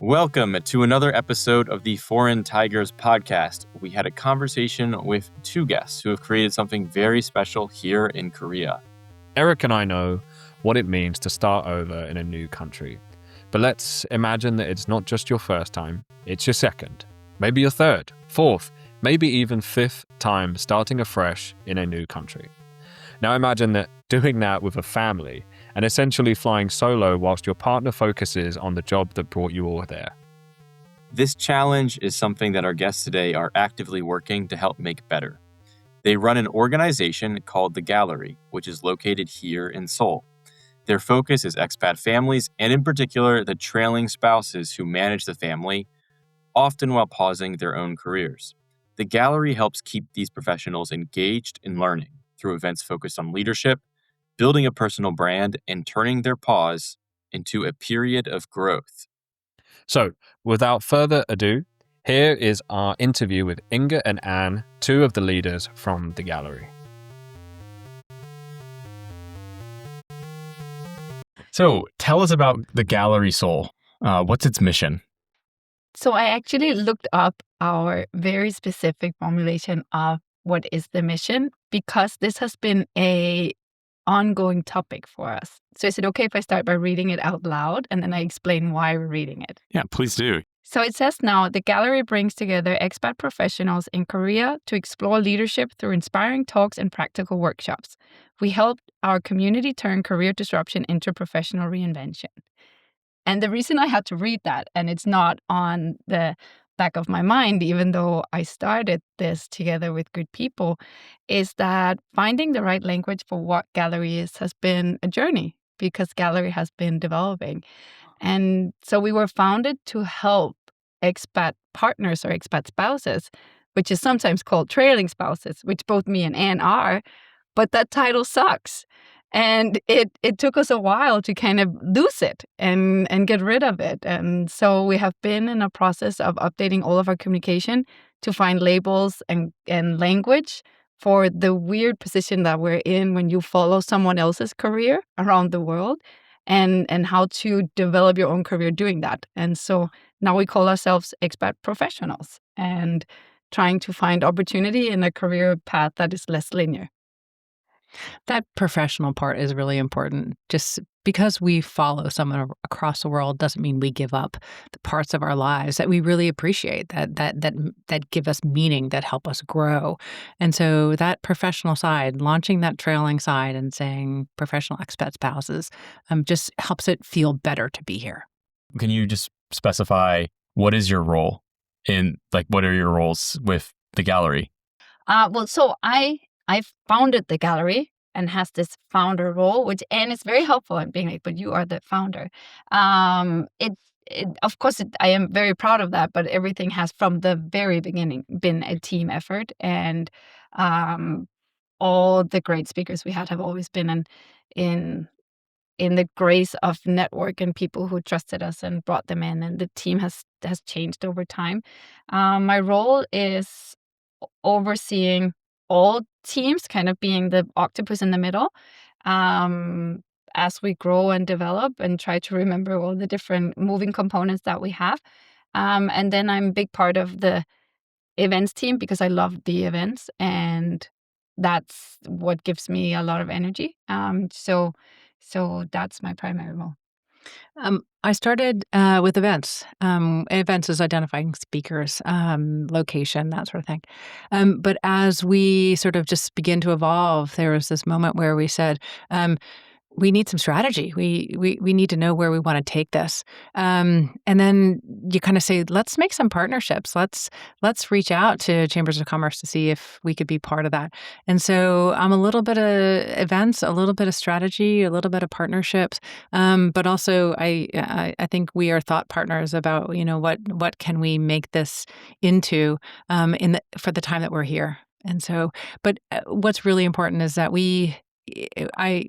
Welcome to another episode of the Foreign Tigers podcast. We had a conversation with two guests who have created something very special here in Korea. Eric and I know what it means to start over in a new country. But let's imagine that it's not just your first time, it's your second, maybe your third, fourth, maybe even fifth time starting afresh in a new country. Now imagine that doing that with a family and essentially flying solo whilst your partner focuses on the job that brought you all there. This challenge is something that our guests today are actively working to help make better. They run an organization called The Gallery, which is located here in Seoul. Their focus is expat families, and in particular, the trailing spouses who manage the family, often while pausing their own careers. The Gallery helps keep these professionals engaged in learning through events focused on leadership, building a personal brand, and turning their pause into a period of growth. So, without further ado, here is our interview with Inga and Anne, two of the leaders from The Gallery. So tell us about the Gallery Seoul. What's its mission? So I actually looked up our very specific formulation of what is the mission because this has been a ongoing topic for us. So is it okay if I start by reading it out loud and then I explain why we're reading it? Yeah, please do. So it says now, the Gallery brings together expat professionals in Korea to explore leadership through inspiring talks and practical workshops. We help our community turn career disruption into professional reinvention. And the reason I had to read that, and it's not on the back of my mind, even though I started this together with good people, is that finding the right language for what Gallery is has been a journey because Gallery has been developing. And so we were founded to help expat partners or expat spouses, which is sometimes called trailing spouses, which both me and Anne are, but that title sucks. And it took us a while to kind of lose it and get rid of it. And so we have been in a process of updating all of our communication to find labels and language for the weird position that we're in when you follow someone else's career around the world and how to develop your own career doing that. And so now we call ourselves expat professionals and trying to find opportunity in a career path that is less linear. That professional part is really important. Just because we follow someone across the world doesn't mean we give up the parts of our lives that we really appreciate, that give us meaning, that help us grow. And so that professional side, launching that trailing side and saying professional expat spouses, just helps it feel better to be here. Can you just specify what is your role what are your roles with the Gallery? So I founded the Gallery and has this founder role, and it's very helpful in being like, but you are the founder. Of course, I am very proud of that, but everything has from the very beginning been a team effort. And all the great speakers we had have always been in the grace of network and people who trusted us and brought them in. And the team has changed over time. My role is overseeing all teams, kind of being the octopus in the middle, as we grow and develop and try to remember all the different moving components that we have. And then I'm a big part of the events team because I love the events, and that's what gives me a lot of energy. So that's my primary role. I started with events. Events is identifying speakers, location, that sort of thing. But as we sort of just begin to evolve, there was this moment where we said, we need some strategy. We need to know where we want to take this. And then you kind of say, let's make some partnerships. Let's reach out to chambers of commerce to see if we could be part of that. And so I'm a little bit of events, a little bit of strategy, a little bit of partnerships. But also I think we are thought partners about, what can we make this into for the time that we're here. And so, but what's really important is that we I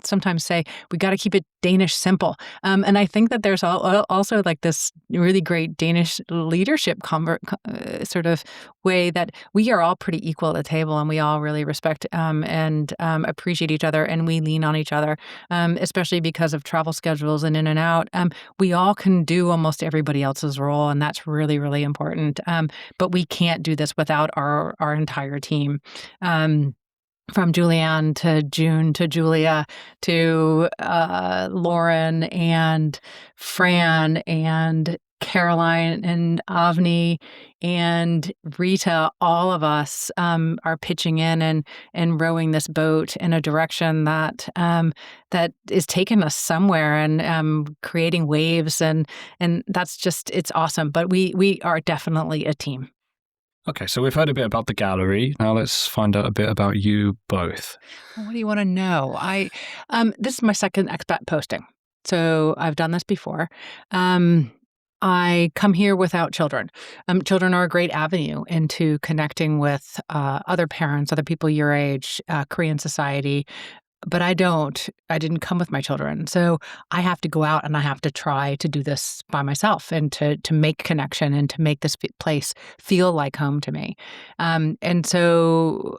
sometimes say we got to keep it Danish simple. And I think that there's also like this really great Danish leadership sort of way that we are all pretty equal at the table, and we all really respect and appreciate each other, and we lean on each other, especially because of travel schedules and in and out. We all can do almost everybody else's role, and that's really, really important. But we can't do this without our entire team. From Julianne to June to Julia to Lauren and Fran and Caroline and Avni and Rita, all of us are pitching in and rowing this boat in a direction that that is taking us somewhere and creating waves, and that's just, it's awesome. But we are definitely a team. Okay, so we've heard a bit about the gallery. Now let's find out a bit about you both. What do you want to know? This is my second expat posting, so I've done this before. I come here without children. Children are a great avenue into connecting with other parents, other people your age, Korean society. But I didn't come with my children. So I have to go out and I have to try to do this by myself and to make connection and to make this place feel like home to me. And so,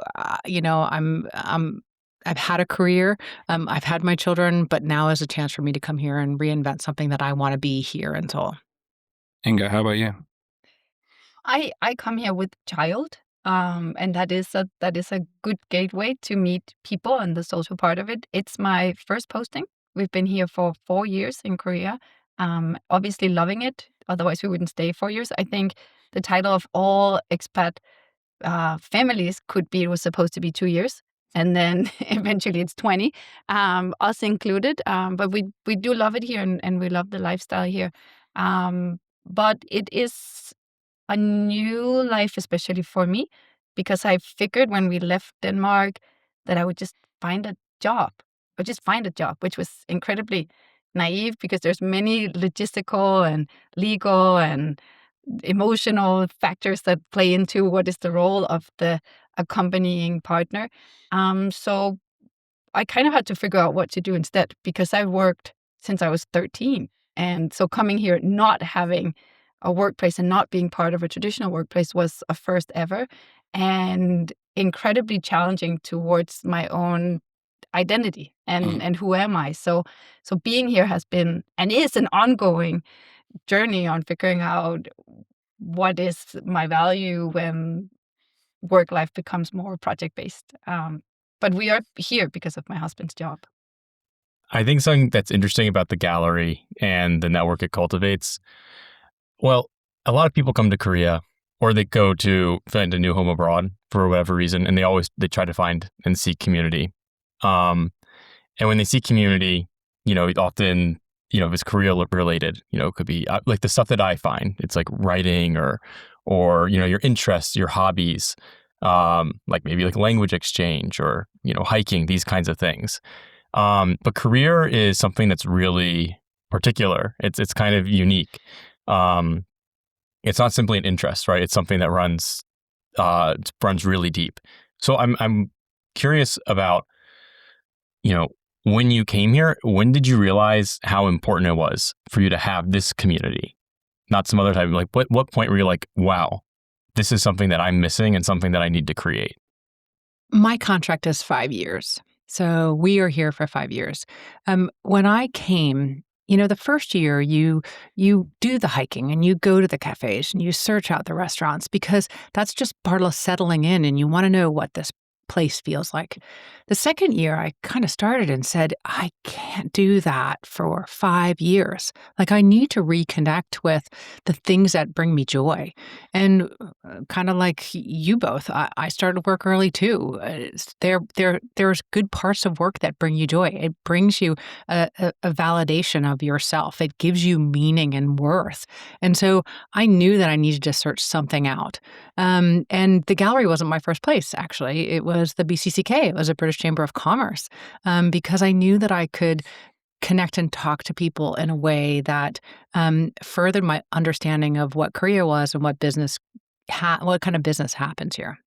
I've had a career, I've had my children, but now is a chance for me to come here and reinvent something that I want to be here in Seoul. Inga, how about you? I come here with child, and that is a good gateway to meet people and the social part of it. It's my first posting. We've been here for 4 years in Korea. Obviously loving it. Otherwise, we wouldn't stay 4 years. I think the title of all expat families it was supposed to be 2 years, and then eventually it's 20, us included. But we do love it here, and we love the lifestyle here. But it is a new life, especially for me, because I figured when we left Denmark that I would just find a job, which was incredibly naive because there's many logistical and legal and emotional factors that play into what is the role of the accompanying partner. So I kind of had to figure out what to do instead, because I've worked since I was 13. And so coming here, not having a workplace and not being part of a traditional workplace was a first ever, and incredibly challenging towards my own identity and who am I. So being here has been and is an ongoing journey on figuring out what is my value when work life becomes more project based. But we are here because of my husband's job. I think something that's interesting about the gallery and the network it cultivates, well, a lot of people come to Korea or they go to find a new home abroad for whatever reason, and they try to find and seek community. And when they seek community, often, if it's Korea related, it could be like the stuff that I find. It's like writing or your interests, your hobbies, like maybe like language exchange or, hiking, these kinds of things. But career is something that's really particular. It's kind of unique. It's not simply an interest, right? It's something that runs really deep. So I'm curious about, when you came here, when did you realize how important it was for you to have this community, not some other type of, like, what point were you like, wow, this is something that I'm missing and something that I need to create? My contract is 5 years. So we are here for 5 years. When I came, the first year you do the hiking and you go to the cafes and you search out the restaurants because that's just part of settling in and you want to know what this place feels like. The second year, I kind of started and said, I can't do that for 5 years. Like, I need to reconnect with the things that bring me joy. And kind of like you both, I started work early too. There's good parts of work that bring you joy. It brings you a validation of yourself. It gives you meaning and worth. And so I knew that I needed to search something out. And the gallery wasn't my first place, actually. It was the BCCK. It was a British Chamber of Commerce, because I knew that I could connect and talk to people in a way that furthered my understanding of what Korea was and what kind of business happens here.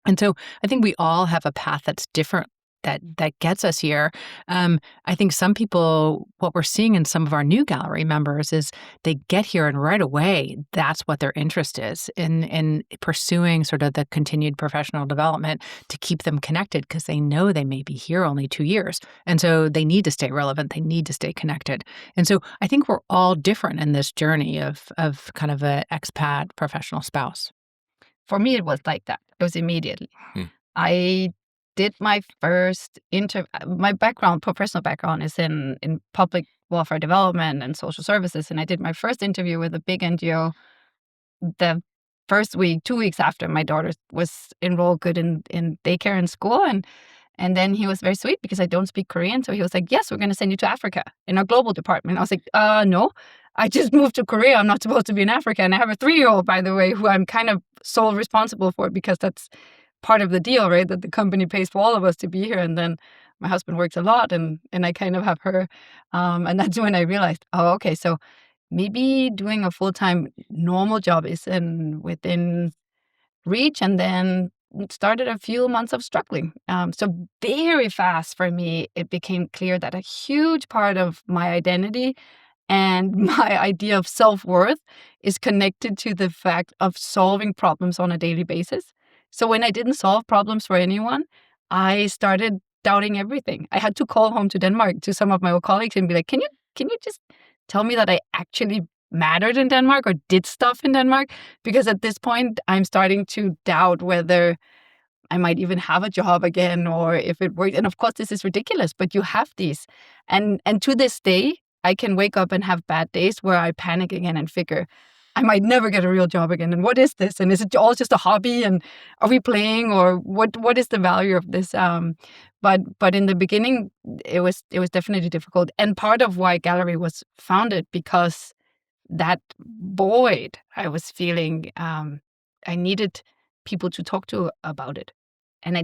And so I think we all have a path that's different that gets us here. I think some people, what we're seeing in some of our new gallery members is they get here and right away, that's what their interest is in pursuing sort of the continued professional development to keep them connected because they know they may be here only 2 years. And so they need to stay relevant. They need to stay connected. And so I think we're all different in this journey of kind of an expat professional spouse. For me, it was like that. It was immediately. Hmm. I did my first my professional background is in public welfare development and social services. And I did my first interview with a big NGO the first week, 2 weeks after my daughter was enrolled good in daycare and school. And then he was very sweet because I don't speak Korean. So he was like, yes, we're going to send you to Africa in our global department. I was like, no, I just moved to Korea. I'm not supposed to be in Africa. And I have a 3-year-old, by the way, who I'm kind of sole responsible for because that's part of the deal, right? That the company pays for all of us to be here. And then my husband works a lot and I kind of have her. And that's when I realized, okay, so maybe doing a full-time normal job is within reach. And then started a few months of struggling. So very fast for me, it became clear that a huge part of my identity and my idea of self-worth is connected to the fact of solving problems on a daily basis. So when I didn't solve problems for anyone, I started doubting everything. I had to call home to Denmark to some of my old colleagues and be like, can you just tell me that I actually mattered in Denmark or did stuff in Denmark? Because at this point, I'm starting to doubt whether I might even have a job again or if it worked. And of course, this is ridiculous, but you have these. And to this day, I can wake up and have bad days where I panic again and figure, I might never get a real job again. And what is this? And is it all just a hobby? And are we playing? Or what is the value of this? But in the beginning, it was definitely difficult. And part of why Gallery was founded because that void I was feeling, I needed people to talk to about it. And I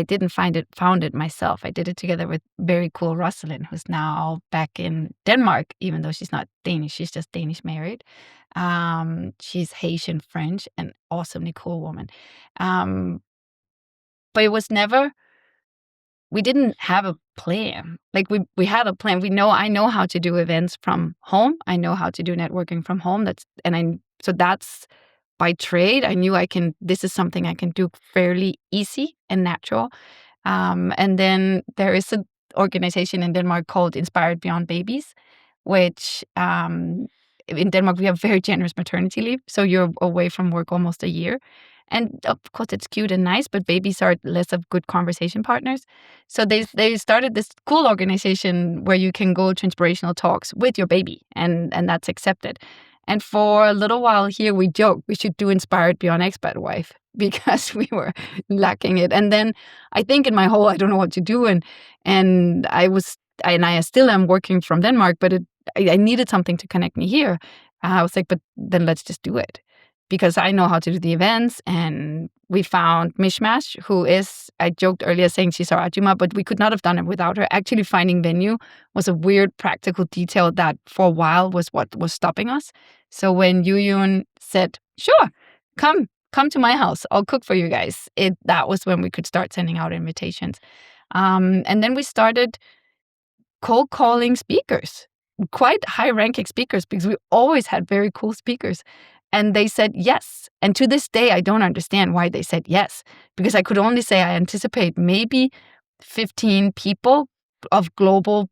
didn't found it myself. I did it together with very cool Rosalind, who's now back in Denmark, even though she's not Danish. She's just Danish married. She's Haitian French, an awesomely cool woman. But it was never, we didn't have a plan. Like we had a plan. I know how to do events from home. I know how to do networking from home. So that's by trade. I knew this is something I can do fairly easy and natural. And then there is an organization in Denmark called Inspired Beyond Babies, which in Denmark, we have very generous maternity leave. So you're away from work almost a year. And of course, it's cute and nice, but babies are less of good conversation partners. So they started this cool organization where you can go to inspirational talks with your baby, and that's accepted. And for a little while here, we joked we should do Inspired Beyond Expat Wife because we were lacking it. And then I think in my whole, I don't know what to do. And I still am working from Denmark, but I needed something to connect me here. I was like, but then let's just do it. Because I know how to do the events, and we found Mishmash, who is, I joked earlier saying she's our Ajuma, but we could not have done it without her. Actually, finding venue was a weird practical detail that for a while was what was stopping us. So when Yuyun said, sure, come to my house, I'll cook for you guys, that was when we could start sending out invitations. And then we started cold calling speakers, quite high-ranking speakers, because we always had very cool speakers. And they said yes. And to this day, I don't understand why they said yes, because I could only say I anticipate maybe 15 people of global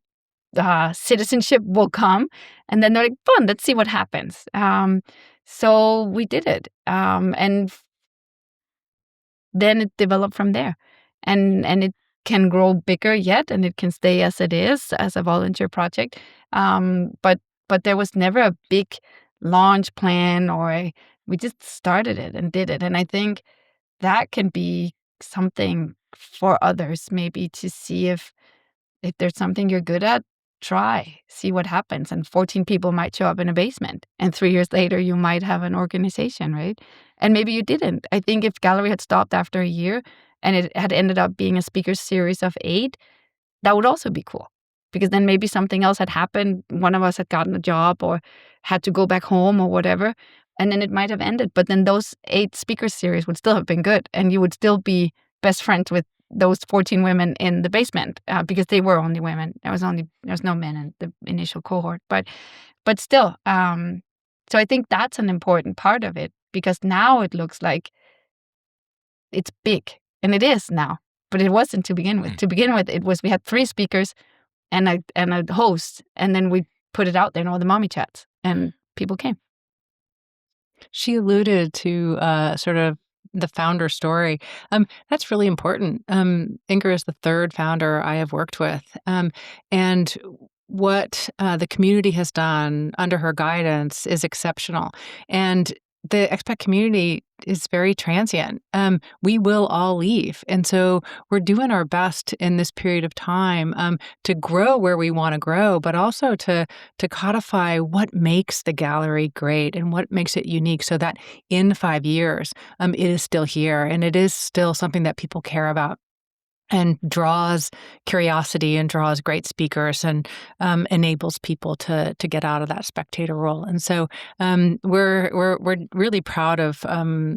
citizenship will come. And then they're like, fun, let's see what happens. So we did it. And then it developed from there. And it can grow bigger yet, and it can stay as it is, as a volunteer project. But there was never a big launch plan, we just started it and did it. And I think that can be something for others, maybe to see if there's something you're good at, see what happens. And 14 people might show up in a basement, and 3 years later you might have an organization, right? And maybe you didn't. I think if Gallery had stopped after a year and it had ended up being a speaker series of 8, that would also be cool. Because then maybe something else had happened. One of us had gotten a job or had to go back home or whatever. And then it might have ended. But then those 8 speaker series would still have been good. And you would still be best friends with those 14 women in the basement because they were only women. There was no men in the initial cohort, but still. So I think that's an important part of it, because now it looks like it's big, and it is now, but it wasn't to begin with. To begin with, we had 3 speakers and a host, and then we put it out there in all the mommy chats, and people came. She alluded to sort of the founder story. That's really important. Inger is the 3rd founder I have worked with. And what the community has done under her guidance is exceptional. And the expat community is very transient. We will all leave. And so we're doing our best in this period of time to grow where we want to grow, but also to codify what makes the gallery great and what makes it unique, so that in 5 years, it is still here and it is still something that people care about and draws curiosity and draws great speakers and enables people to get out of that spectator role. And so we're really proud of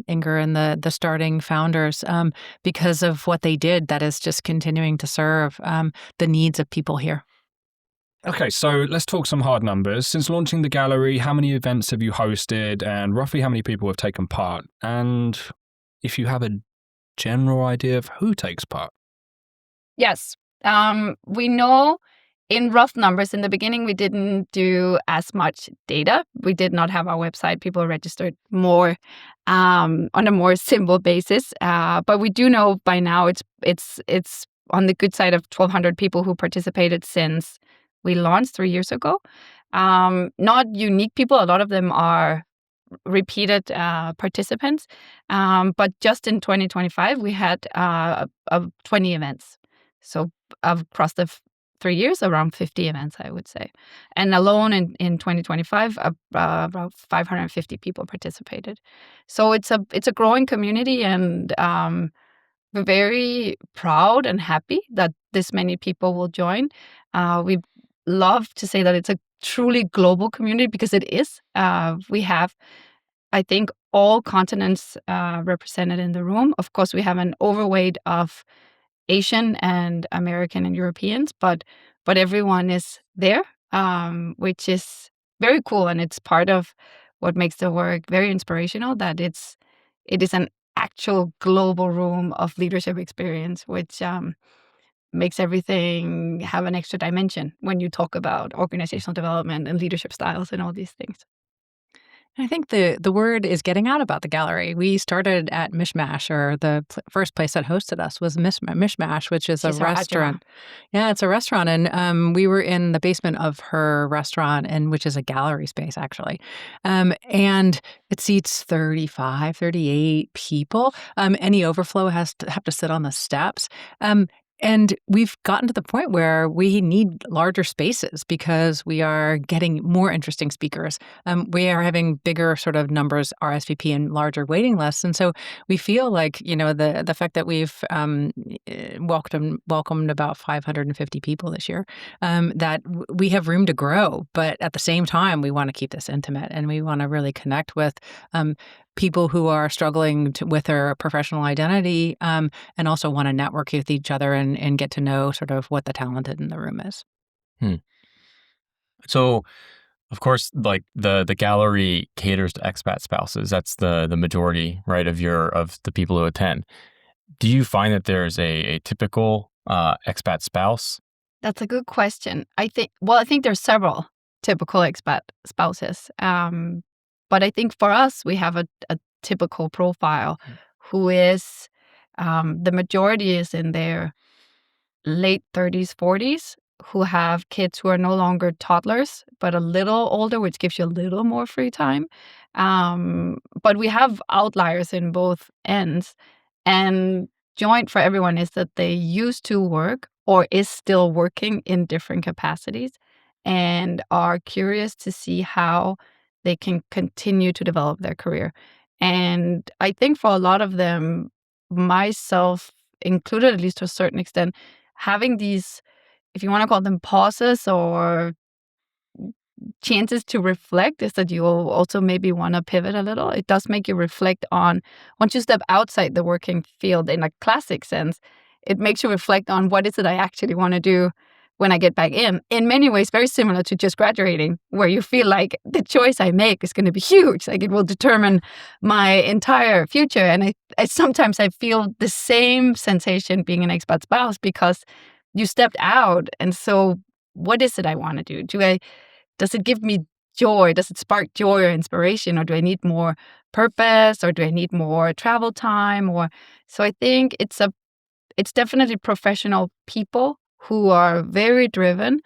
Inger and the starting founders because of what they did. That is just continuing to serve the needs of people here. Okay, so let's talk some hard numbers. Since launching the gallery, how many events have you hosted, and roughly how many people have taken part? And if you have a general idea of who takes part? Yes. We know in rough numbers, in the beginning, we didn't do as much data. We did not have our website. People registered more on a more simple basis. But we do know by now it's on the good side of 1,200 people who participated since we launched 3 years ago. Not unique people. A lot of them are repeated participants. But just in 2025, we had 20 events. So across the 3 years, around 50 events, I would say. And alone in 2025, about 550 people participated. So it's a growing community, and we're very proud and happy that this many people will join. We love to say that it's a truly global community, because it is. We have, I think, all continents represented in the room. Of course, we have an overweight of Asian and American and Europeans, but everyone is there, which is very cool, and it's part of what makes the work very inspirational. That it is an actual global room of leadership experience, which makes everything have an extra dimension when you talk about organizational development and leadership styles and all these things. I think the word is getting out about the gallery. We started at Mishmash, or the first place that hosted us was Mishmash, which is She's a our restaurant. Ajahn. Yeah, it's a restaurant, and we were in the basement of her restaurant, and which is a gallery space actually, and it seats 35, 38 people. Any overflow has to have to sit on the steps. And we've gotten to the point where we need larger spaces because we are getting more interesting speakers. We are having bigger sort of numbers RSVP and larger waiting lists. And so we feel like, the fact that we've welcomed about 550 people this year, that we have room to grow. But at the same time, we want to keep this intimate, and we want to really connect with people who are struggling with their professional identity, and also want to network with each other and get to know sort of what the talented in the room is. So, of course, like the gallery caters to expat spouses. That's the majority, right, of the people who attend. Do you find that there's a typical expat spouse? That's a good question. I think there's several typical expat spouses. But I think for us, we have a typical profile who is, the majority is in their late 30s, 40s, who have kids who are no longer toddlers, but a little older, which gives you a little more free time. But we have outliers in both ends. And joint for everyone is that they used to work or is still working in different capacities and are curious to see how they can continue to develop their career. And I think for a lot of them, myself included, at least to a certain extent, having these, if you want to call them pauses or chances to reflect, is that you also maybe want to pivot a little. It does make you reflect on, once you step outside the working field in a classic sense, it makes you reflect on what is it I actually want to do when I get back in. In many ways, very similar to just graduating, where you feel like the choice I make is going to be huge. Like it will determine my entire future. And I sometimes I feel the same sensation being an expat spouse because you stepped out. And so what is it I want to do? Does it give me joy? Does it spark joy or inspiration? Or do I need more purpose? Or do I need more travel time? So I think it's definitely professional people who are very driven,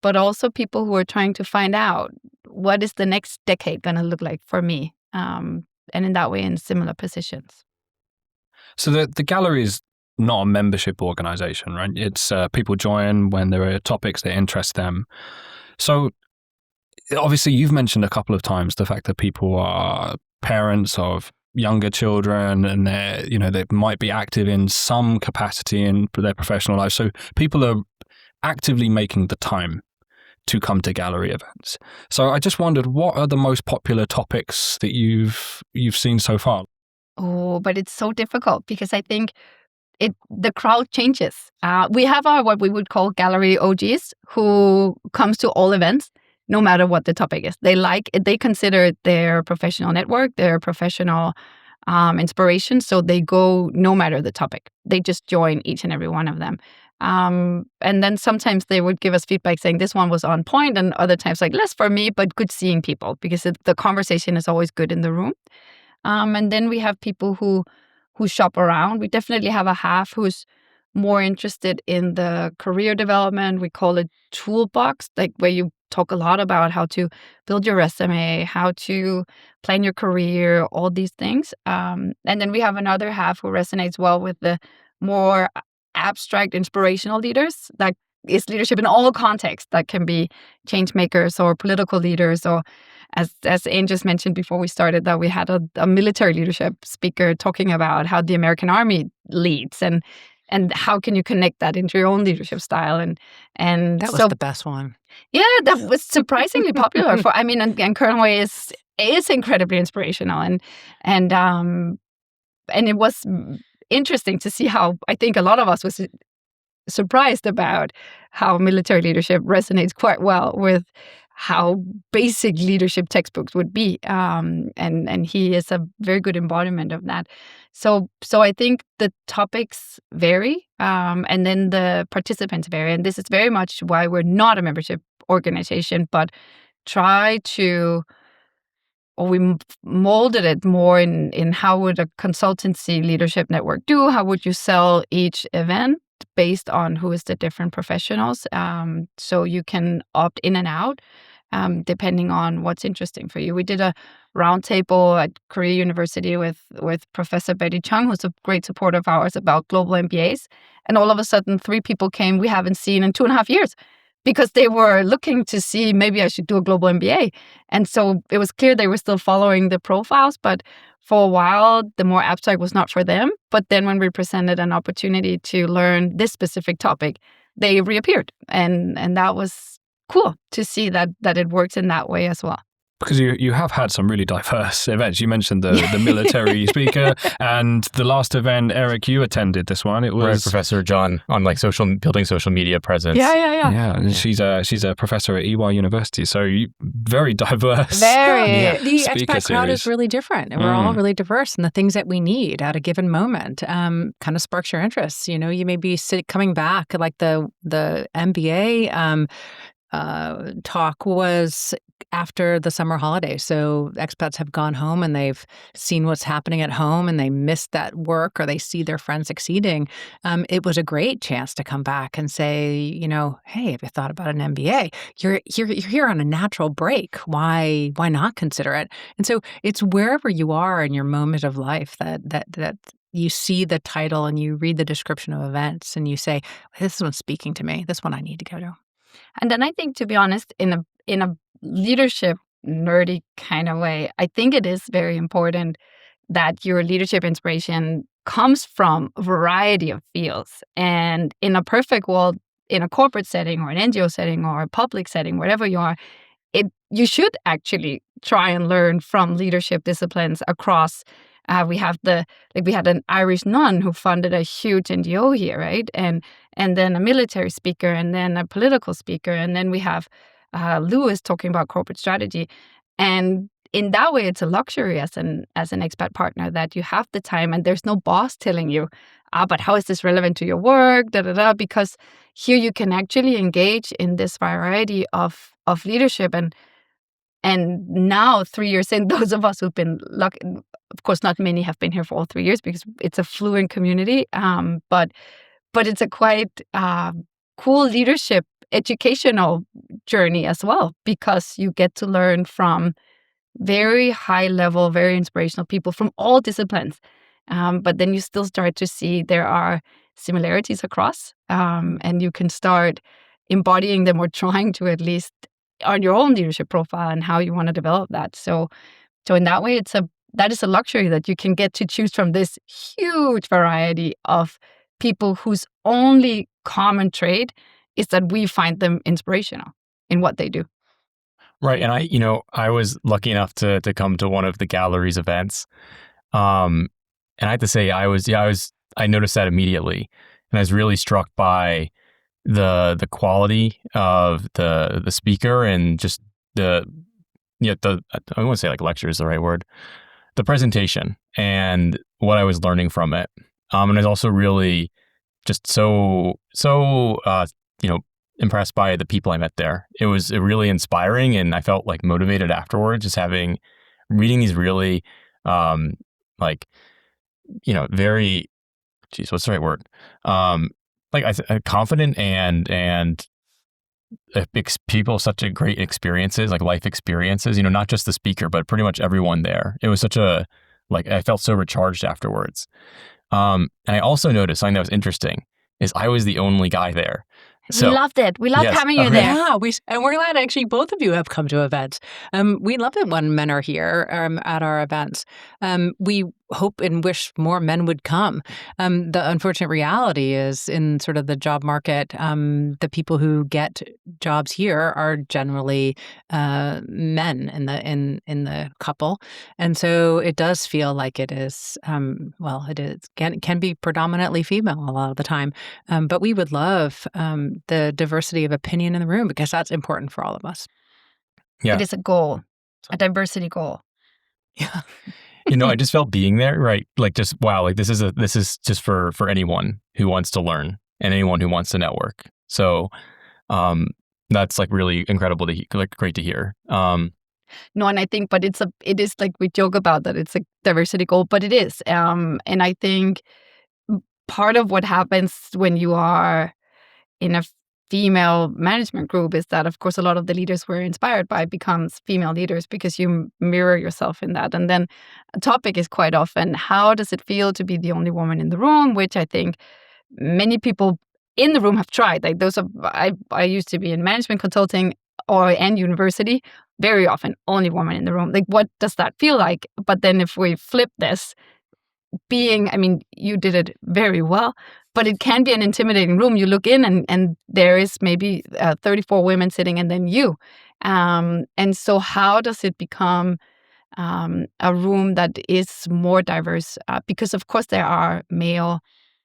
but also people who are trying to find out what is the next decade going to look like for me. And in that way, in similar positions. So the gallery is not a membership organization, right? It's people join when there are topics that interest them. So obviously you've mentioned a couple of times the fact that people are parents of younger children and they might be active in some capacity in their professional life. So people are actively making the time to come to gallery events. So I just wondered, what are the most popular topics that you've seen so far? Oh, but it's so difficult because I think the crowd changes. We have our what we would call gallery OGs who comes to all events, no matter what the topic is. They consider it their professional network, their professional inspiration. So they go no matter the topic. They just join each and every one of them. And then sometimes they would give us feedback saying this one was on point, and other times like less for me, but good seeing people because the conversation is always good in the room. And then we have people who shop around. We definitely have a half who's more interested in the career development. We call it toolbox, like where you talk a lot about how to build your resume, how to plan your career, all these things. And then we have another half who resonates well with the more abstract inspirational leaders. That is leadership in all contexts. That can be change makers or political leaders, or as Anne just mentioned before we started, that we had a military leadership speaker talking about how the American Army leads and how can you connect that into your own leadership style. And that was the best one. Yeah, that was surprisingly popular. And Colonel Way is incredibly inspirational, and it was interesting to see how I think a lot of us was surprised about how military leadership resonates quite well with how basic leadership textbooks would be. And he is a very good embodiment of that. So I think the topics vary, and then the participants vary. And this is very much why we're not a membership organization, but we molded it more in how would a consultancy leadership network do? How would you sell each event based on who is the different professionals? So you can opt in and out depending on what's interesting for you. We did a roundtable at Korea University with Professor Betty Chung, who's a great supporter of ours, about global MBAs. And all of a sudden, 3 people came we haven't seen in 2.5 years, because they were looking to see maybe I should do a global MBA. And so it was clear they were still following the profiles, but for a while, the more abstract was not for them. But then when we presented an opportunity to learn this specific topic, they reappeared. And that was cool to see that it works in that way as well. Because you have had some really diverse events. You mentioned the military speaker, and the last event, Eric, you attended this one. It was right, Professor John on building social media presence. Yeah. And she's a professor at EY University, so very diverse. Very. The speaker expat crowd series. is really different, and we're all really diverse, and the things that we need at a given moment kind of sparks your interests. You know, you may be coming back, like the MBA talk was after the summer holiday. So expats have gone home and they've seen what's happening at home and they missed that work, or they see their friends succeeding. It was a great chance to come back and say, you know, hey, have you thought about an MBA? You're here on a natural break. Why not consider it? And so it's wherever you are in your moment of life that you see the title and you read the description of events and you say, this one's speaking to me. This one I need to go to. And then I think, to be honest, in a leadership nerdy kind of way, I think it is very important that your leadership inspiration comes from a variety of fields. And in a perfect world, in a corporate setting or an NGO setting or a public setting, wherever you are, you should actually try and learn from leadership disciplines across We have we had an Irish nun who funded a huge NGO here, right? And then a military speaker, and then a political speaker, and then we have Lewis talking about corporate strategy. And in that way, it's a luxury as an expat partner that you have the time and there's no boss telling you, but how is this relevant to your work, because here you can actually engage in this variety of leadership. And now, 3 years in, those of us who've been lucky, of course, not many have been here for all 3 years because it's a fluent community, but it's a quite cool leadership educational journey as well, because you get to learn from very high level, very inspirational people from all disciplines. But then you still start to see there are similarities across, and you can start embodying them or trying to, at least on your own leadership profile and how you want to develop that. So in that way, that is a luxury that you can get to choose from this huge variety of people whose only common trait is that we find them inspirational in what they do. Right. And I was lucky enough to come to one of the gallery's events. And I have to say, I noticed that immediately. And I was really struck by the quality of the speaker and just I don't want to say like lecture is the right word, the presentation and what I was learning from it. And I was also really just so impressed by the people I met there. It was really inspiring, and I felt like motivated afterwards, just reading these really very, what's the right word? Confident and people, such a great experiences, like life experiences, not just the speaker, but pretty much everyone there. It was I felt so recharged afterwards. And I also noticed something that was interesting is I was the only guy there. So, we loved it. We loved yes, having you okay. there. Yeah, and we're glad actually both of you have come to events. We love it when men are here at our events. We hope and wish more men would come. The unfortunate reality is in sort of the job market, the people who get jobs here are generally men in the couple, and so it does feel like it is. It is can be predominantly female a lot of the time, but we would love the diversity of opinion in the room because that's important for all of us. Yeah. It is a goal, a diversity goal. Yeah. I just felt being there, right? Like just, wow, like this is just for anyone who wants to learn and anyone who wants to network. So, that's like really incredible great to hear. No, and I think, but it is like we joke about that it's a diversity goal, but it is. And I think part of what happens when you are in a female management group is that, of course, a lot of the leaders we're inspired by becomes female leaders because you mirror yourself in that. And then a topic is quite often, how does it feel to be the only woman in the room? Which I think many people in the room have tried. Like I used to be in management consulting and university, very often only woman in the room. Like, what does that feel like? But then if we flip this, you did it very well, but it can be an intimidating room. You look in and there is maybe 34 women sitting and then you. And so how does it become a room that is more diverse? Because, of course, there are male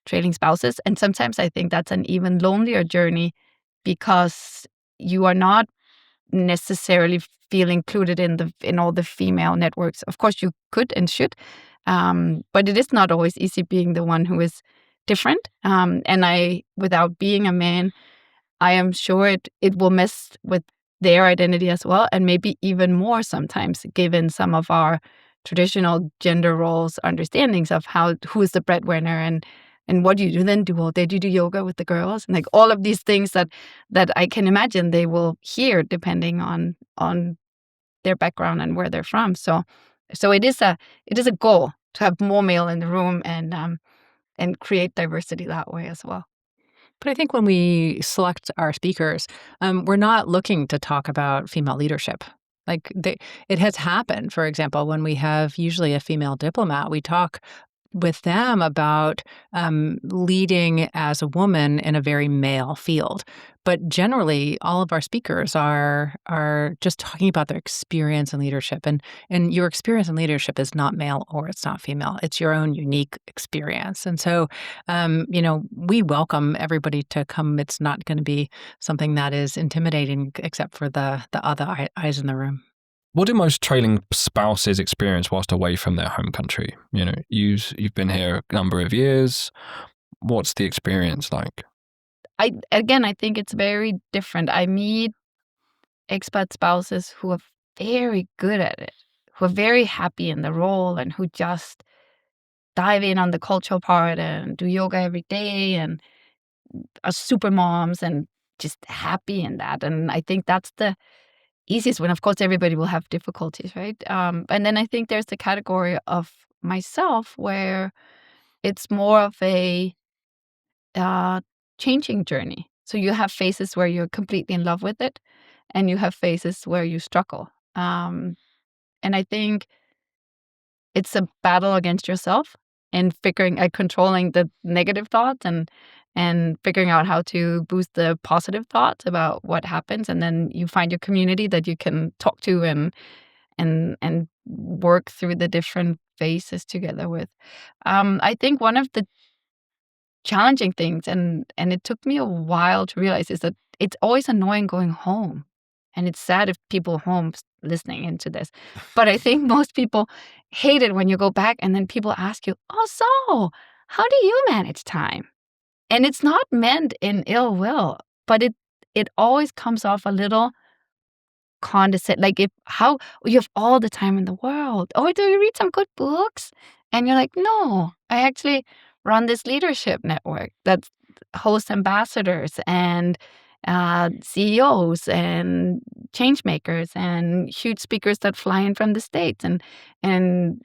trailing spouses. And sometimes I think that's an even lonelier journey because you are not necessarily feel included in all the female networks. Of course, you could and should. But it is not always easy being the one who is different. And without being a man, I am sure it will mess with their identity as well, and maybe even more sometimes, given some of our traditional gender roles understandings of who is the breadwinner and what do you do then? Do you do yoga with the girls? And like all of these things that I can imagine they will hear depending on their background and where they're from. So it is a goal to have more male in the room and create diversity that way as well. But I think when we select our speakers, we're not looking to talk about female leadership. It has happened, for example, when we have usually a female diplomat, we talk with them about leading as a woman in a very male field. But generally, all of our speakers are just talking about their experience in leadership. And your experience in leadership is not male or it's not female. It's your own unique experience. And so, we welcome everybody to come. It's not going to be something that is intimidating except for the other eyes in the room. What do most trailing spouses experience whilst away from their home country? You've been here a number of years. What's the experience like? I think it's very different. I meet expat spouses who are very good at it, who are very happy in the role, and who just dive in on the cultural part and do yoga every day and are super moms and just happy in that. And I think that's the easiest one. Of course, everybody will have difficulties, right? And then I think there's the category of myself where it's more of a changing journey. So you have phases where you're completely in love with it, and you have phases where you struggle. And I think it's a battle against yourself and controlling the negative thoughts and figuring out how to boost the positive thoughts about what happens. And then you find your community that you can talk to and work through the different phases together with. I think one of the challenging things, and it took me a while to realize, is that it's always annoying going home. And it's sad if people home listening into this. But I think most people hate it when you go back and then people ask you, oh, so how do you manage time? And it's not meant in ill will, but it always comes off a little condescending. Like, how you have all the time in the world. Oh, do you read some good books? And you're like, no, I actually run this leadership network that hosts ambassadors and CEOs and change makers and huge speakers that fly in from the States. And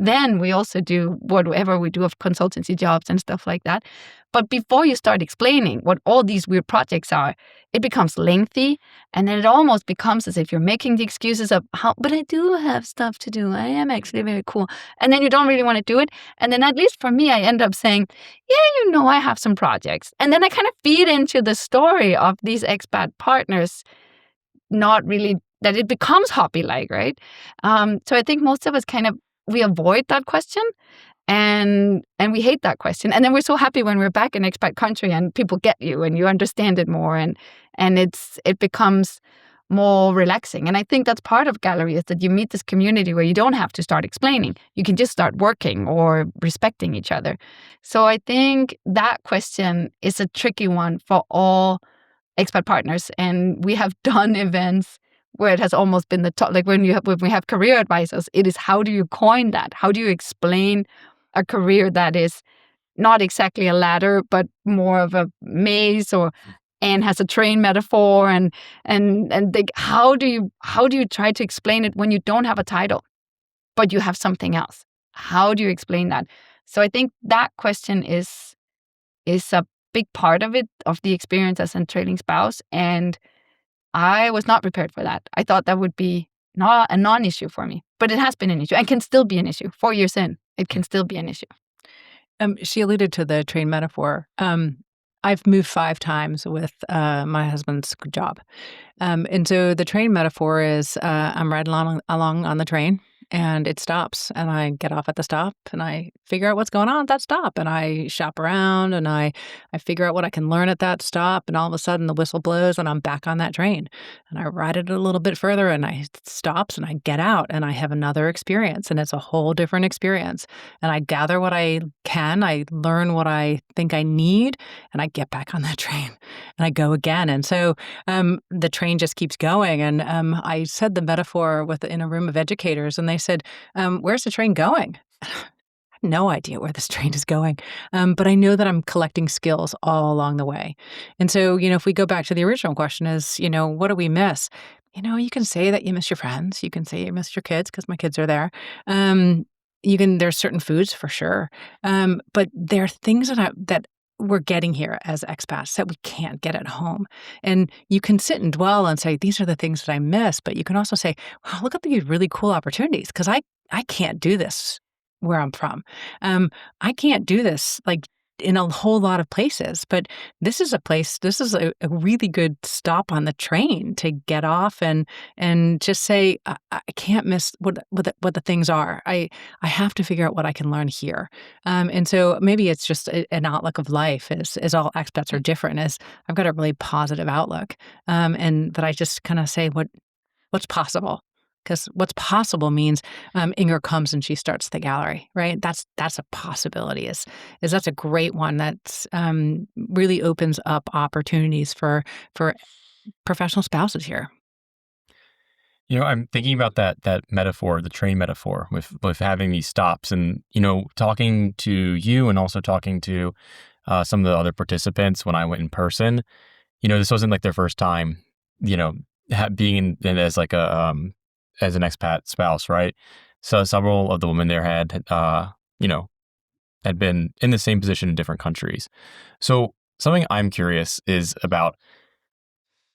then we also do whatever we do of consultancy jobs and stuff like that. But before you start explaining what all these weird projects are, it becomes lengthy. And then it almost becomes as if you're making the excuses of, but I do have stuff to do. I am actually very cool. And then you don't really want to do it. And then at least for me, I end up saying, yeah, I have some projects. And then I kind of feed into the story of these expat partners, not really that it becomes hobby-like, right? So I think most of us we avoid that question and we hate that question. And then we're so happy when we're back in expat country and people get you and you understand it more and it becomes more relaxing. And I think that's part of Gallery, is that you meet this community where you don't have to start explaining. You can just start working or respecting each other. So I think that question is a tricky one for all expat partners. And we have done events where it has almost been the top, like when we have career advisors, it is, how do you coin that? How do you explain a career that is not exactly a ladder, but more of a maze and has a train metaphor and how do you try to explain it when you don't have a title, but you have something else? How do you explain that? So I think that question is a big part of it, of the experience as a trailing spouse. And I was not prepared for that. I thought that would be not a non-issue for me, but it has been an issue and can still be an issue. 4 years in, it can still be an issue. She alluded to the train metaphor. I've moved 5 times with my husband's job. And so the train metaphor is I'm riding along on the train and it stops and I get off at the stop and I figure out what's going on at that stop and I shop around and I figure out what I can learn at that stop, and all of a sudden the whistle blows and I'm back on that train and I ride it a little bit further and it stops and I get out and I have another experience, and it's a whole different experience, and I gather what I can, I learn what I think I need, and I get back on that train and I go again. And so the train just keeps going. And I said the metaphor in a room of educators, and they said, where's the train going? I have no idea where this train is going, but I know that I'm collecting skills all along the way. And so, if we go back to the original question is, what do we miss? You can say that you miss your friends. You can say you miss your kids because my kids are there. There's certain foods for sure. But there are things that we're getting here as expats that we can't get at home. And you can sit and dwell and say, these are the things that I miss. But you can also say, wow, look at these really cool opportunities, because I can't do this where I'm from. I can't do this like in a whole lot of places, but this is a really good stop on the train to get off and just say, I can't miss what the things are. I have to figure out what I can learn here. And so maybe it's just an outlook of life as all expats are different, as I've got a really positive outlook. And that I just kind of say what's possible. Because what's possible means Inger comes and she starts the gallery, right? That's a possibility. Is that's a great one that's really opens up opportunities for professional spouses here. I'm thinking about that metaphor, the train metaphor, with having these stops, and talking to you and also talking to some of the other participants when I went in person. This wasn't like their first time, being in as like a as an expat spouse, right? So several of the women there had been in the same position in different countries. So something I'm curious is about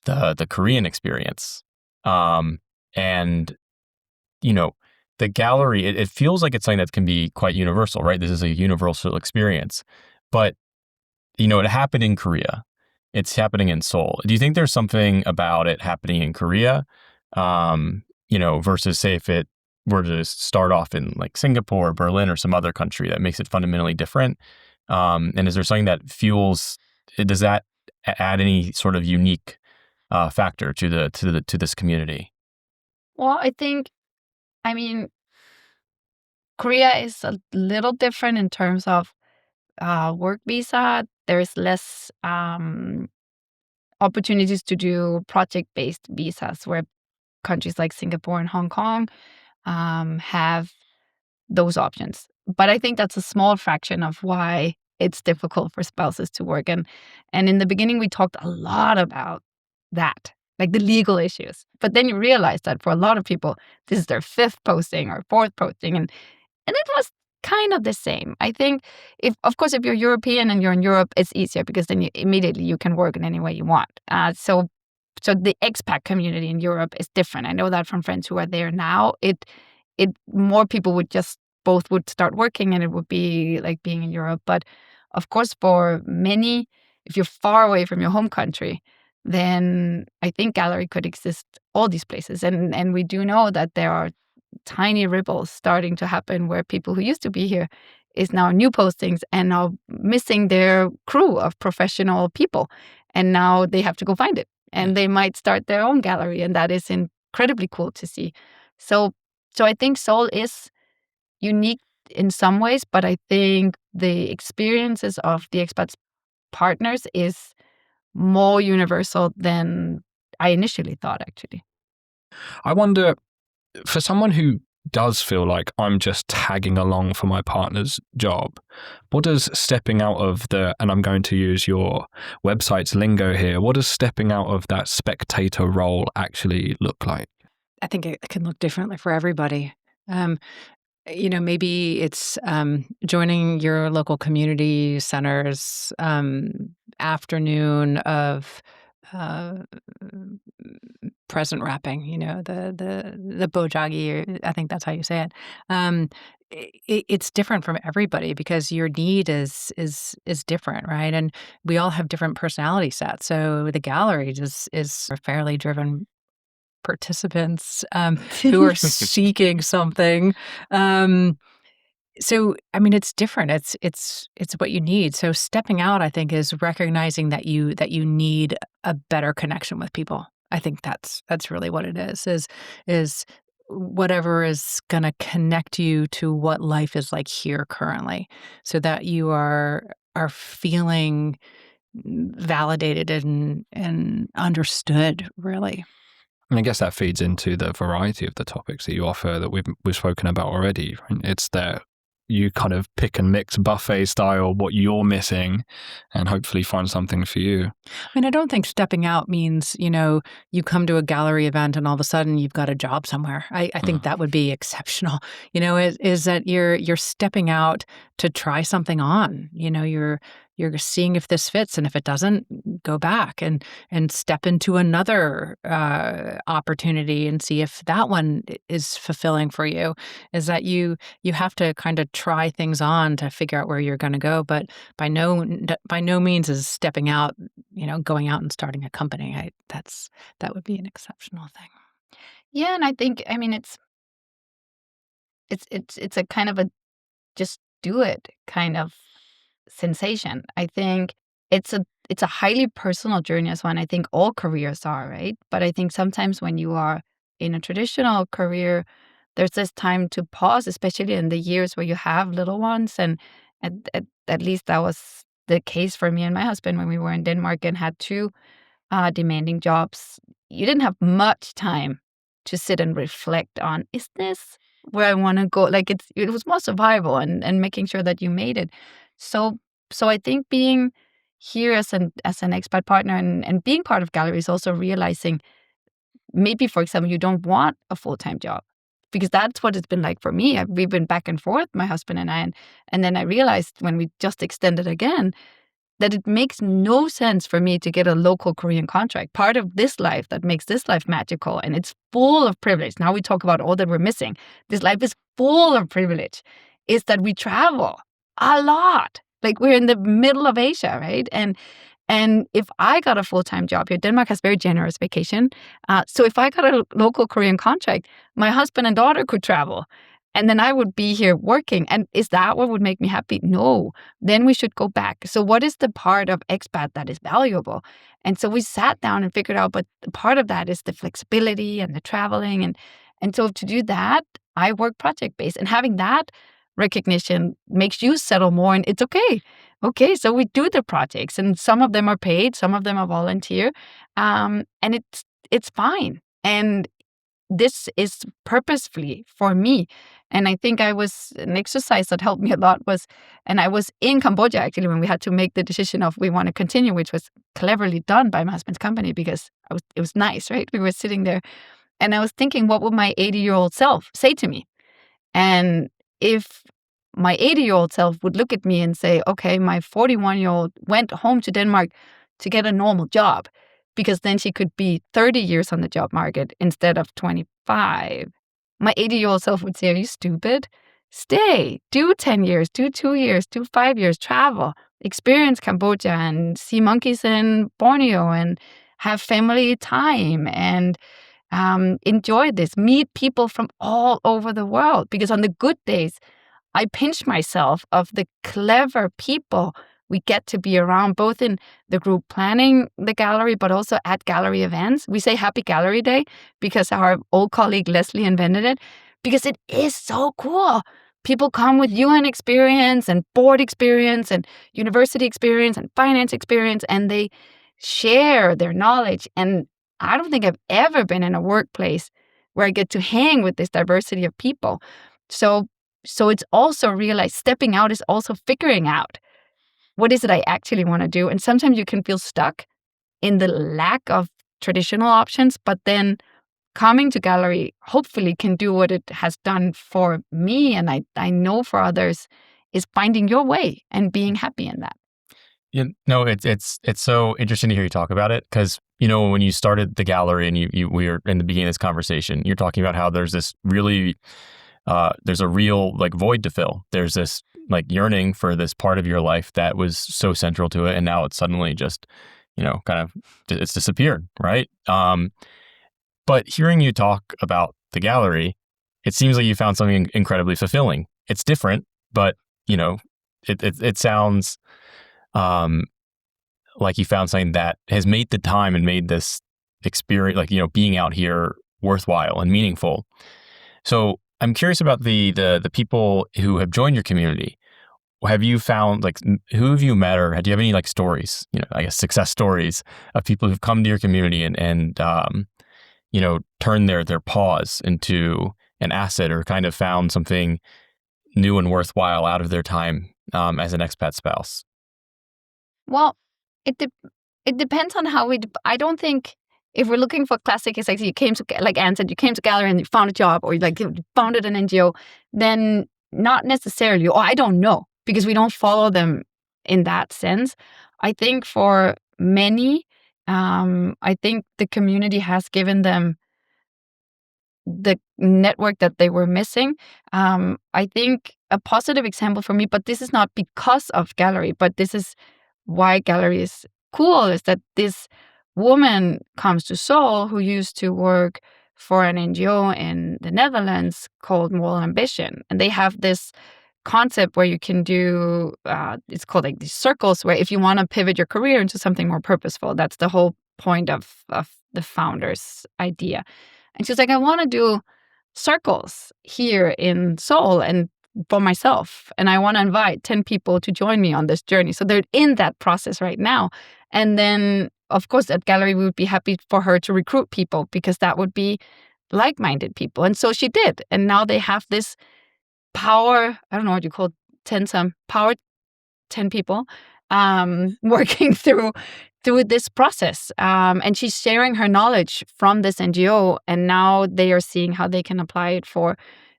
the Korean experience. And the gallery, it feels like it's something that can be quite universal, right? This is a universal experience. But it happened in Korea. It's happening in Seoul. Do you think there's something about it happening in Korea, versus say if it were to start off in like Singapore, Berlin, or some other country that makes it fundamentally different? And is there something that does that add any sort of unique factor to this community? Well, I mean, Korea is a little different in terms of work visa. There's less opportunities to do project-based visas, where countries like Singapore and Hong Kong have those options. But I think that's a small fraction of why it's difficult for spouses to work. And in the beginning, we talked a lot about that, like the legal issues. But then you realize that for a lot of people, this is their fifth posting or fourth posting. And it was kind of the same. I think of course, if you're European and you're in Europe, it's easier because then immediately you can work in any way you want. So the expat community in Europe is different. I know that from friends who are there now. It more people both would start working, and it would be like being in Europe. But of course, for many, if you're far away from your home country, then I think gallery could exist all these places. And we do know that there are tiny ripples starting to happen where people who used to be here is now new postings and now missing their crew of professional people. And now they have to go find it. And they might start their own gallery. And that is incredibly cool to see. So I think Seoul is unique in some ways, but I think the experiences of the expats partners is more universal than I initially thought, actually. I wonder, for someone who does feel like I'm just tagging along for my partner's job, what does stepping out of and I'm going to use your website's lingo here, what does stepping out of that spectator role actually look like? I think it can look differently for everybody. Maybe it's joining your local community center's afternoon of present wrapping, the bojagi, I think that's how you say it. It's different from everybody because your need is different, right? And we all have different personality sets. So the gallery is fairly driven participants who are seeking something. So, I mean, it's different. It's what you need. So stepping out, I think, is recognizing that you need a better connection with people. I think that's really what it is whatever is going to connect you to what life is like here currently, so that you are feeling validated and understood, really. And I guess that feeds into the variety of the topics that you offer that we've spoken about already. It's that you kind of pick and mix buffet style what you're missing and hopefully find something for you. I mean, I don't think stepping out means, you come to a gallery event and all of a sudden you've got a job somewhere. I think that would be exceptional. Is that you're stepping out to try something on. You're you're seeing if this fits, and if it doesn't, go back and step into another opportunity and see if that one is fulfilling for you. Is that you have to kind of try things on to figure out where you're going to go, but by no means is stepping out, going out and starting a company. That would be an exceptional thing. Yeah, and I think, I mean, it's a kind of a just do it kind of sensation. I think it's a highly personal journey as one. I think all careers are, right? But I think sometimes when you are in a traditional career, there's this time to pause, especially in the years where you have little ones. And at least that was the case for me and my husband when we were in Denmark and had two demanding jobs. You didn't have much time to sit and reflect on, is this where I want to go? Like it was more survival and making sure that you made it. So I think being here as an expat partner and being part of Gallery is also realizing maybe, for example, you don't want a full-time job, because that's what it's been like for me. We've been back and forth, my husband and I, and then I realized when we just extended again that it makes no sense for me to get a local Korean contract. Part of this life that makes this life magical, and it's full of privilege. Now we talk about all that we're missing. This life is full of privilege, is that we travel a lot. Like we're in the middle of Asia, right? And if I got a full-time job here, Denmark has very generous vacation. So if I got a local Korean contract, my husband and daughter could travel. And then I would be here working. And is that what would make me happy? No. Then we should go back. So what is the part of expat that is valuable? And so we sat down and figured out, but part of that is the flexibility and the traveling. And so to do that, I work project-based. And having that recognition makes you settle more. And it's okay. Okay, so we do the projects. And some of them are paid. Some of them are volunteer. And it's fine. And this is purposefully for me. And I think an exercise that helped me a lot was, and I was in Cambodia actually when we had to make the decision of we want to continue, which was cleverly done by my husband's company because it was nice, right? We were sitting there and I was thinking, what would my 80-year-old self say to me? And if my 80-year-old self would look at me and say, okay, my 41-year-old went home to Denmark to get a normal job, because then she could be 30 years on the job market instead of 25. My 80-year-old self would say, are you stupid? Stay. Do 10 years, do 2 years, do 5 years, travel, experience Cambodia and see monkeys in Borneo and have family time and enjoy this. Meet people from all over the world. Because on the good days, I pinch myself of the clever people we get to be around, both in the group planning the gallery, but also at gallery events. We say Happy Gallery Day because our old colleague Leslie invented it, because it is so cool. People come with UN experience and board experience and university experience and finance experience, and they share their knowledge. And I don't think I've ever been in a workplace where I get to hang with this diversity of people. So it's also realized stepping out is also figuring out what is it I actually want to do? And sometimes you can feel stuck in the lack of traditional options, but then coming to gallery hopefully can do what it has done for me, and I know for others, is finding your way and being happy in that. Yeah, no, it's so interesting to hear you talk about it because, when you started the gallery and we were in the beginning of this conversation, you're talking about how there's this really, there's a real like void to fill. There's this like yearning for this part of your life that was so central to it. And now it's suddenly just, kind of, it's disappeared. Right. But hearing you talk about the gallery, it seems like you found something incredibly fulfilling. It's different, but it sounds like you found something that has made the time and made this experience, like, being out here worthwhile and meaningful. So I'm curious about the people who have joined your community. Have you found, like, who have you met, or do you have any like stories, I guess success stories of people who've come to your community and turn their pause into an asset, or kind of found something new and worthwhile out of their time as an expat spouse? Well, it depends on how I don't think if we're looking for classic, it's like you came to, like Anne said, you came to gallery and you found a job, or like you founded an NGO, then not necessarily, or I don't know, because we don't follow them in that sense. I think for many, I think the community has given them the network that they were missing. I think a positive example for me, but this is not because of Gallery, but this is why Gallery is cool, is that this woman comes to Seoul who used to work for an NGO in the Netherlands called Moral Ambition. And they have this concept where you can do, it's called like these circles, where if you want to pivot your career into something more purposeful, that's the whole point of the founder's idea. And she's like, I want to do circles here in Seoul and for myself. And I want to invite 10 people to join me on this journey. So they're in that process right now. And then, of course, at Gallery, we would be happy for her to recruit people because that would be like-minded people. And so she did. And now they have this power, I don't know what you call it, 10 people working through this process. And she's sharing her knowledge from this NGO, and now they are seeing how they can apply it for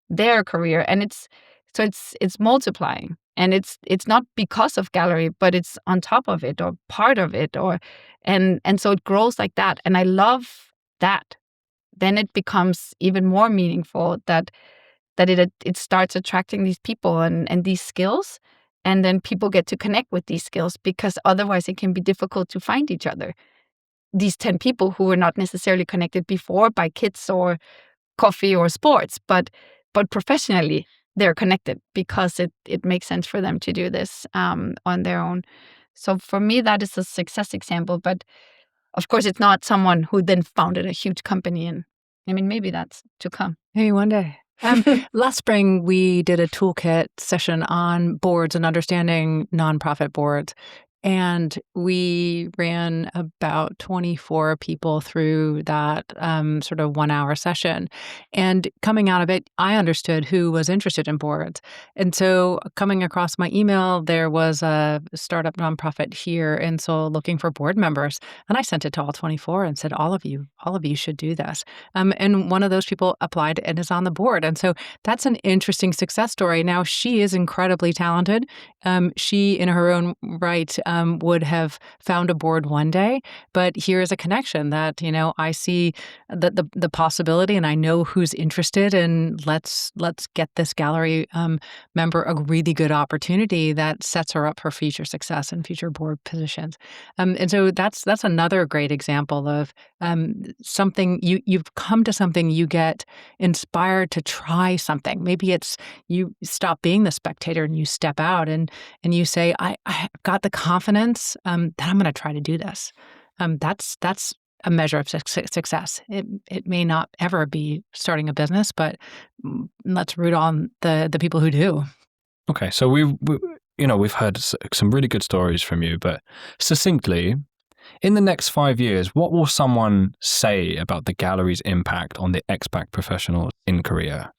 their career. And it's multiplying. And it's not because of Gallery, but it's on top of it or part of it, and so it grows like that. And I love that. Then it becomes even more meaningful that it starts attracting these people and these skills. And then people get to connect with these skills, because otherwise it can be difficult to find each other. These 10 people who were not necessarily connected before by kids or coffee or sports, but professionally they're connected because it makes sense for them to do this on their own. So for me, that is a success example. But of course, it's not someone who then founded a huge company. And I mean, maybe that's to come. Maybe one day. Last spring, we did a toolkit session on boards and understanding nonprofit boards. And we ran about 24 people through that sort of 1 hour session. And coming out of it, I understood who was interested in boards. And so coming across my email, there was a startup nonprofit here in Seoul looking for board members. And I sent it to all 24 and said, all of you should do this. And one of those people applied and is on the board. And so that's an interesting success story. Now, she is incredibly talented. She, in her own right, would have found a board one day, but here is a connection that, I see the possibility, and I know who's interested, and let's get this Gallery member a really good opportunity that sets her up for future success and future board positions. And so that's another great example of something you've come to something, you get inspired to try something. Maybe it's you stop being the spectator and you step out and you say, I've got the confidence that I'm going to try to do this. That's a measure of success. It may not ever be starting a business, but let's root on the people who do. Okay, so we've heard some really good stories from you, but succinctly, in the next 5 years, what will someone say about the Gallery's impact on the expat professionals in Korea?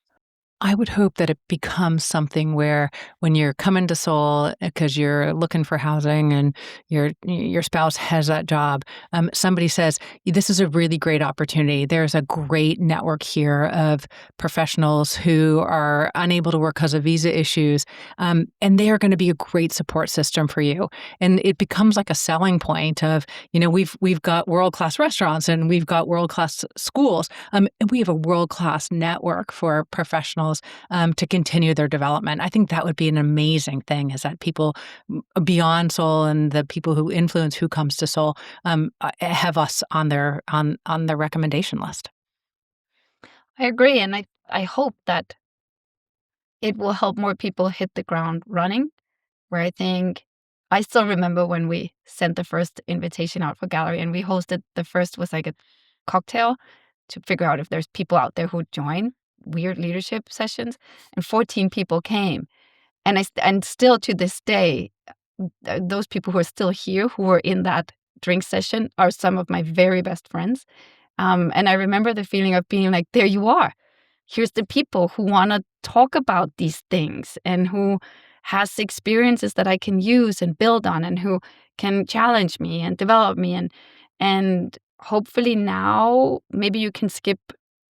I would hope that it becomes something where when you're coming to Seoul because you're looking for housing and your spouse has that job, somebody says, this is a really great opportunity. There's a great network here of professionals who are unable to work because of visa issues, and they are going to be a great support system for you. And it becomes like a selling point of, we've got world-class restaurants and we've got world-class schools, and we have a world-class network for professionals to continue their development. I think that would be an amazing thing, is that people beyond Seoul and the people who influence who comes to Seoul have us on their recommendation list. I agree. And I hope that it will help more people hit the ground running, where I think I still remember when we sent the first invitation out for Gallery, and we hosted, the first was like a cocktail to figure out if there's people out there who would join weird leadership sessions, and 14 people came. And still to this day, those people who are still here, who were in that drink session, are some of my very best friends. And I remember the feeling of being like, there you are. Here's the people who want to talk about these things and who has experiences that I can use and build on, and who can challenge me and develop me. And hopefully now maybe you can skip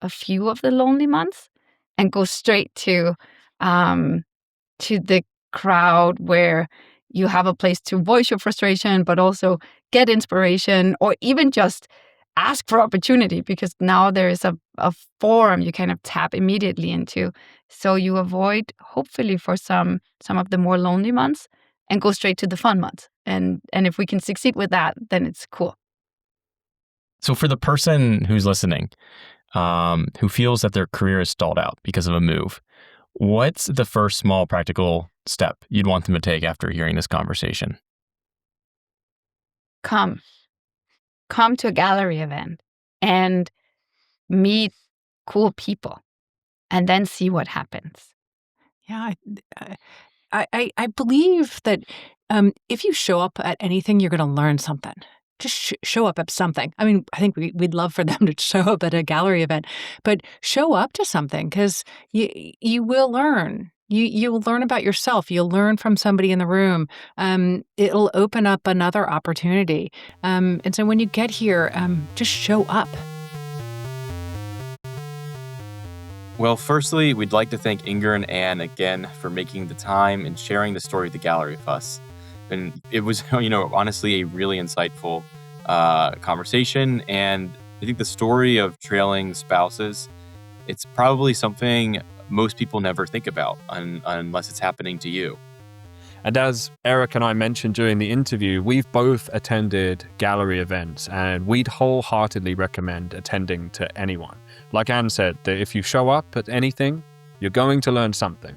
a few of the lonely months and go straight to the crowd where you have a place to voice your frustration, but also get inspiration, or even just ask for opportunity, because now there is a forum you kind of tap immediately into. So you avoid, hopefully, for some of the more lonely months and go straight to the fun months. And if we can succeed with that, then it's cool. So for the person who's listening, who feels that their career is stalled out because of a move, what's the first small practical step you'd want them to take after hearing this conversation? Come to a gallery event and meet cool people, and then see what happens. Yeah, I believe that if you show up at anything, you're going to learn something. Just show up at something. I mean, I think we'd love for them to show up at a gallery event, but show up to something, because you will learn. You'll learn about yourself. You'll learn from somebody in the room. It'll open up another opportunity. And so when you get here, just show up. Well, firstly, we'd like to thank Inger and Anne again for making the time and sharing the story of the gallery with us. And it was, honestly, a really insightful conversation. And I think the story of trailing spouses, it's probably something most people never think about unless it's happening to you. And as Eric and I mentioned during the interview, we've both attended gallery events, and we'd wholeheartedly recommend attending to anyone. Like Anne said, that if you show up at anything, you're going to learn something.